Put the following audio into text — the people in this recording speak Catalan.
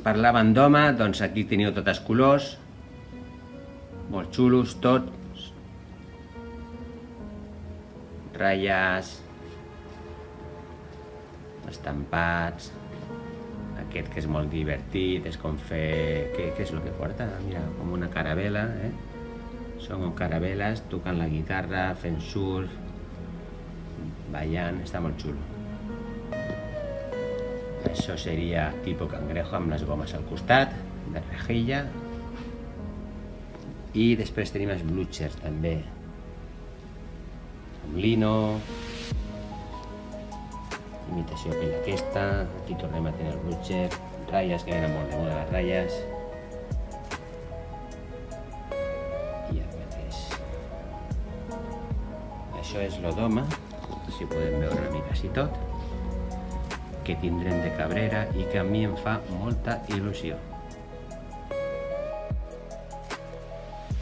Parlaven d'home, doncs aquí teniu tots els colors, molt xulos tots, ratlles, estampats, aquest que és molt divertit, és com fer... Què és el que porta? Mira, com una caravela, Són com caraveles, tocant la guitarra, fent surf, ballant, està molt xulo. Això seria tipus cangrejo amb les gomes al costat, de rejilla. I després tenim els bluchers també, amb lino, imitació pell aquesta. Aquí tornem a tenir el blucher, ratlles, que venen molt de moda les ratlles. I el mateix. Això és lo d'home, si podem veure una mica així tot, que tindrem de Cabrera i que a mi em fa molta il·lusió.